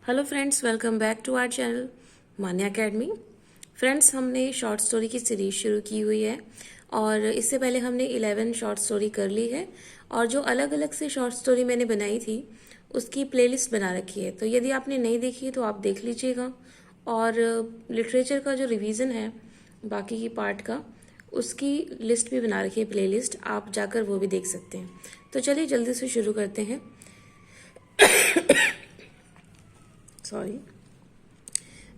Hello friends, welcome back to our channel Manya academy. Friends, हमने short story की series शुरू की हुई है और इससे पहले हमने 11 शॉर्ट स्टोरी कर ली है और जो अलग अलग से शॉर्ट स्टोरी मैंने बनाई थी उसकी प्लेलिस्ट बना रखी है। तो यदि आपने नहीं देखी है तो आप देख लीजिएगा। और लिटरेचर का जो रिवीजन है बाकी की पार्ट का, उसकी लिस्ट भी बना रखी है, प्लेलिस्ट, आप जाकर वो भी देख सकते हैं। तो चलिए जल्दी से शुरू करते हैं। Sorry.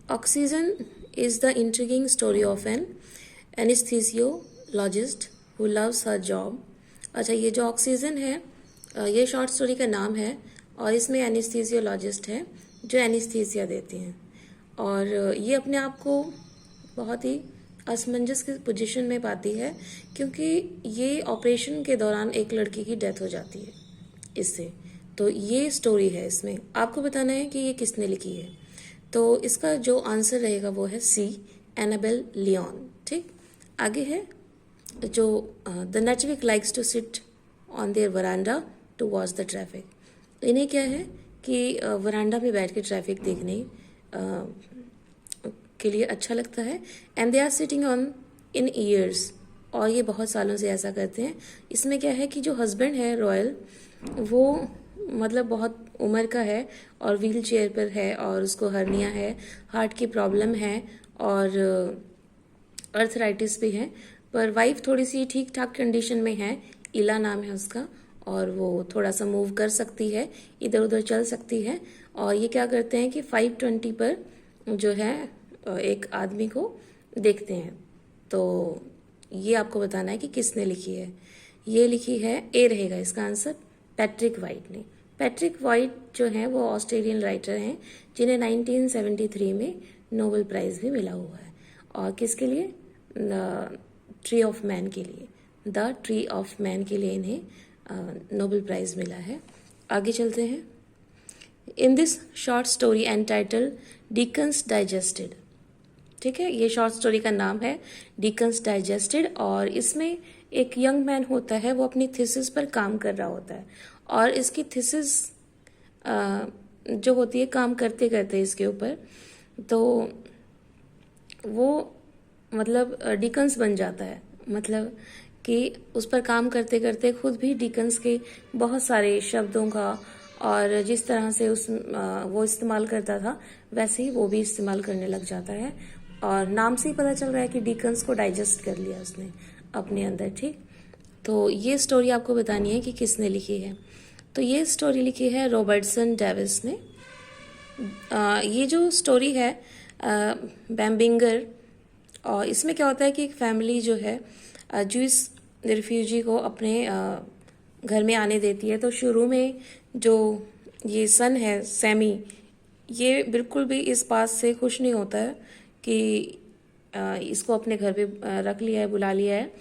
Oxygen is the intriguing story of an anesthesiologist who loves her job. अच्छा, ये जो ऑक्सीजन है ये शॉर्ट स्टोरी का नाम है और इसमें एनेस्थीसियोलॉजिस्ट है जो एनेस्थीसिया देते हैं और ये अपने आप को बहुत ही असमंजस की पोजीशन में पाती है क्योंकि ये ऑपरेशन के दौरान एक लड़की की डेथ हो जाती है इससे। तो ये स्टोरी है, इसमें आपको बताना है कि ये किसने लिखी है। तो इसका जो आंसर रहेगा वो है सी, एनाबेल लियोन। ठीक, आगे है जो the Netwick likes to sit on their veranda to watch the traffic. इन्हें क्या है कि वरांडा में बैठ के ट्रैफिक देखने के लिए अच्छा लगता है। And they are sitting on in years, और ये बहुत सालों से ऐसा करते हैं। इसमें क्या है कि जो हस्बैंड है रॉयल, वो मतलब बहुत उम्र का है और व्हील चेयर पर है और उसको हर्निया है, हार्ट की प्रॉब्लम है और अर्थराइटिस भी है। पर वाइफ थोड़ी सी ठीक ठाक कंडीशन में है, इला नाम है उसका, और वो थोड़ा सा मूव कर सकती है, इधर उधर चल सकती है। और ये क्या करते हैं कि 5:20 पर जो है एक आदमी को देखते हैं। तो ये आपको बताना है कि किसने लिखी है। ये लिखी है, ए रहेगा इसका आंसर, पैट्रिक वाइट ने। पैट्रिक वाइट जो है वो ऑस्ट्रेलियन राइटर हैं जिन्हें 1973 में नोबेल प्राइज भी मिला हुआ है। और किसके लिए? ट्री ऑफ मैन के लिए, द ट्री ऑफ मैन के लिए इन्हें नोबेल प्राइज मिला है। आगे चलते हैं। In this short story entitled Dickens digested. ठीक है, ये शॉर्ट स्टोरी का नाम है डिकन्स डाइजेस्टेड और इसमें एक यंग मैन होता है, वो अपनी थीसिस पर काम कर रहा होता है और इसकी थीसिस जो होती है काम करते करते इसके ऊपर, तो वो मतलब डिकन्स बन जाता है। मतलब कि उस पर काम करते करते खुद भी डिकन्स के बहुत सारे शब्दों का और जिस तरह से वो इस्तेमाल करता था वैसे ही वो भी इस्तेमाल करने लग जाता है। और नाम से ही पता चल रहा है कि डिकन्स को डाइजेस्ट कर लिया उसने अपने अंदर। ठीक, तो ये स्टोरी आपको बतानी है कि किसने लिखी है। तो ये स्टोरी लिखी है रॉबर्टसन डेविस ने। ये जो स्टोरी है बैम्बिंगर, और इसमें क्या होता है कि एक फैमिली जो है जूस रिफ्यूजी को अपने घर में आने देती है। तो शुरू में जो ये सन है सैमी, ये बिल्कुल भी इस बात से खुश नहीं होता है कि इसको अपने घर पे रख लिया है, बुला लिया है।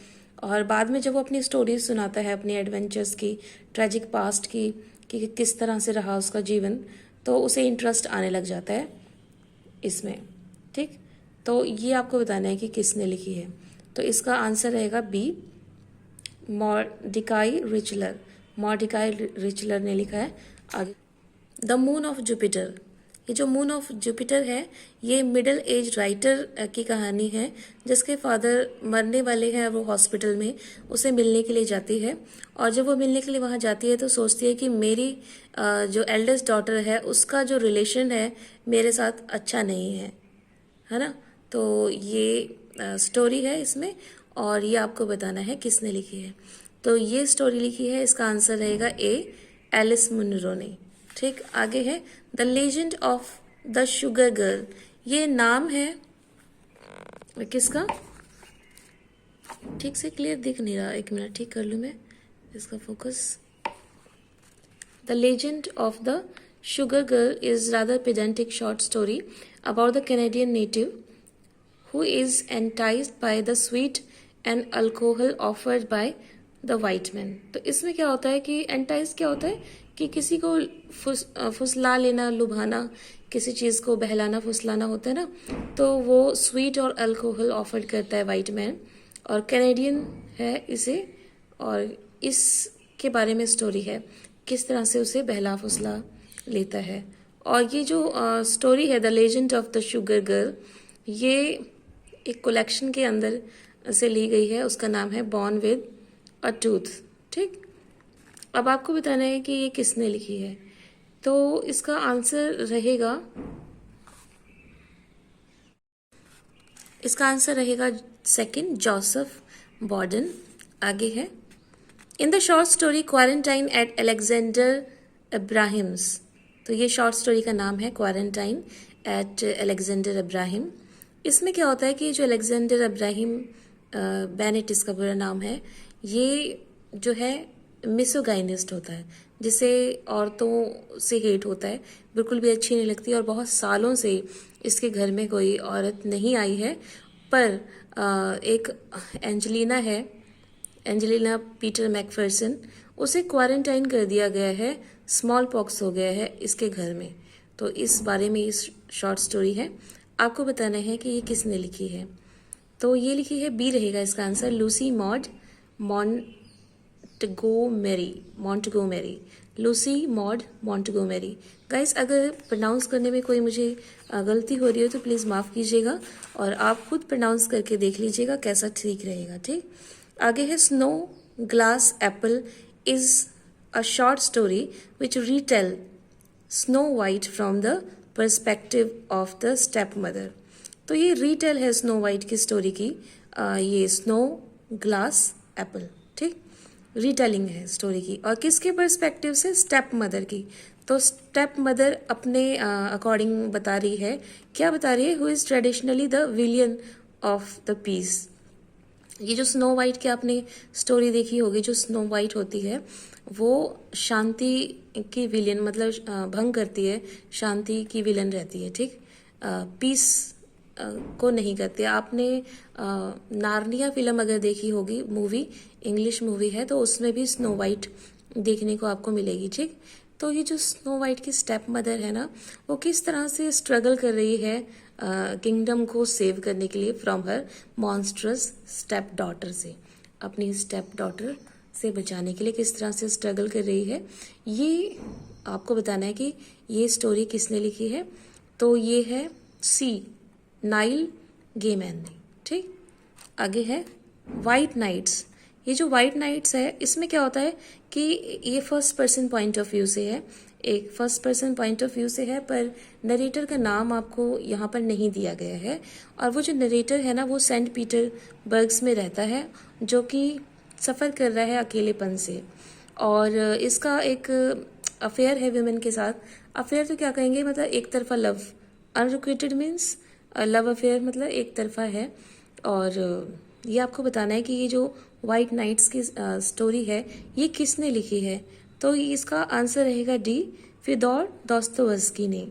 और बाद में जब वो अपनी स्टोरीज सुनाता है अपने एडवेंचर्स की, ट्रेजिक पास्ट की, कि किस तरह से रहा उसका जीवन, तो उसे इंटरेस्ट आने लग जाता है इसमें। ठीक, तो ये आपको बताना है कि किसने लिखी है। तो इसका आंसर रहेगा बी, मॉर्डिकाई रिचलर। मॉर्डिकाई रिचलर ने लिखा है। आगे, द मून ऑफ जुपिटर। ये जो मून ऑफ जुपिटर है ये मिडिल एज राइटर की कहानी है जिसके फादर मरने वाले हैं, वो हॉस्पिटल में उसे मिलने के लिए जाती है। और जब वो मिलने के लिए वहाँ जाती है तो सोचती है कि मेरी जो एल्डेस्ट डॉटर है उसका जो रिलेशन है मेरे साथ अच्छा नहीं है ना। तो ये स्टोरी है इसमें और ये आपको बताना है किसने लिखी है। तो ये स्टोरी लिखी है, इसका आंसर रहेगा ए, एलिस मुनरो ने। ठीक, आगे है the legend of the sugar girl. ये नाम है किसका? ठीक से क्लियर दिख नहीं रहा, एक मिनट ठीक कर लूँ मैं इसका focus. The legend of the sugar girl is rather pedantic short story about the Canadian native who is enticed by the sweet and alcohol offered by the white man. तो इसमें क्या होता है कि एंटाइज क्या होता है कि किसी को फुसला लेना, लुभाना, किसी चीज़ को बहलाना फुसलाना होता है ना। तो वो स्वीट और अल्कोहल ऑफर करता है वाइट मैन, और कैनेडियन है इसे, और इसके बारे में स्टोरी है किस तरह से उसे बहला फुसला लेता है और ये जो स्टोरी है the legend of the sugar girl, ये एक कलेक्शन के अंदर से ली गई है। उसका नाम है बॉर्न विद अ टूथ। ठीक, अब आपको बताना है कि ये किसने लिखी है। तो इसका आंसर रहेगा, इसका आंसर रहेगा सेकंड, जोसेफ बॉर्डन। आगे है, in the short story quarantine at Alexander Abraham's. तो ये शॉर्ट स्टोरी का नाम है क्वारंटाइन एट अलेक्जेंडर अब्राहिम। इसमें क्या होता है कि जो अलेक्जेंडर अब्राहिम बेनेट इसका पूरा नाम है, ये जो है मिसोगाइनिस्ट होता है, जिसे औरतों से हेट होता है, बिल्कुल भी अच्छी नहीं लगती और बहुत सालों से इसके घर में कोई औरत नहीं आई है। पर एक एंजेलिना है, एंजेलिना पीटर मैकफर्सन, उसे क्वारंटाइन कर दिया गया है, स्मॉल पॉक्स हो गया है इसके घर में। तो इस बारे में इस शॉर्ट स्टोरी है। आपको बताना है कि ये किसने लिखी है। तो ये लिखी है, बी रहेगा इसका answer, Lucy mod Montgomery. Lucy mod Montgomery. Guys, अगर प्रोनाउंस करने में कोई मुझे गलती हो रही हो तो प्लीज़ माफ़ कीजिएगा और आप खुद प्रोनाउंस करके देख लीजिएगा कैसा ठीक रहेगा। ठीक, आगे है, snow glass Apple is a short story which retail snow white from the perspective of the step mother. तो ये रीटेल है स्नो वाइट की स्टोरी की, ये स्नो ग्लास एप्पल। ठीक, रीटेलिंग है स्टोरी की, और किसके पर्सपेक्टिव से, स्टेप मदर की। तो स्टेप मदर अपने अकॉर्डिंग बता रही है, क्या बता रही है, who is traditionally the villain of the piece. ये जो स्नो वाइट की आपने स्टोरी देखी होगी, जो स्नो वाइट होती है वो शांति की विलेन, मतलब भंग करती है, शांति की विलेन रहती है। ठीक, पीस को नहीं करती। आपने नार्निया फिल्म अगर देखी होगी, मूवी, इंग्लिश मूवी है, तो उसमें भी स्नो वाइट देखने को आपको मिलेगी। ठीक, तो ये जो स्नो वाइट की स्टेप मदर है ना, वो किस तरह से स्ट्रगल कर रही है किंगडम को सेव करने के लिए from her monstrous step daughter से, अपनी स्टेप डॉटर से बचाने के लिए किस तरह से स्ट्रगल कर रही है, ये आपको बताना है कि ये स्टोरी किसने लिखी है। तो ये है सी, नाइल गेमैन ने। ठीक, आगे है वाइट नाइट्स। ये जो वाइट नाइट्स है, इसमें क्या होता है कि ये first person point of view से है, एक first person point of view से है, पर नरेटर का नाम आपको यहाँ पर नहीं दिया गया है। और वो जो नरेटर है ना, वो सेंट पीटरबर्ग्स में रहता है, जो कि सफ़र कर रहा है अकेलेपन से, और इसका एक अफेयर है विमेन के साथ। अफेयर तो क्या कहेंगे, मतलब एक तरफा love, unrequited means love affair, मतलब एक तरफा है। और ये आपको बताना है कि ये जो वाइट नाइट्स की स्टोरी है, ये किसने लिखी है। तो इसका आंसर रहेगा डी, फियोदोर दोस्तोयेव्स्की ने।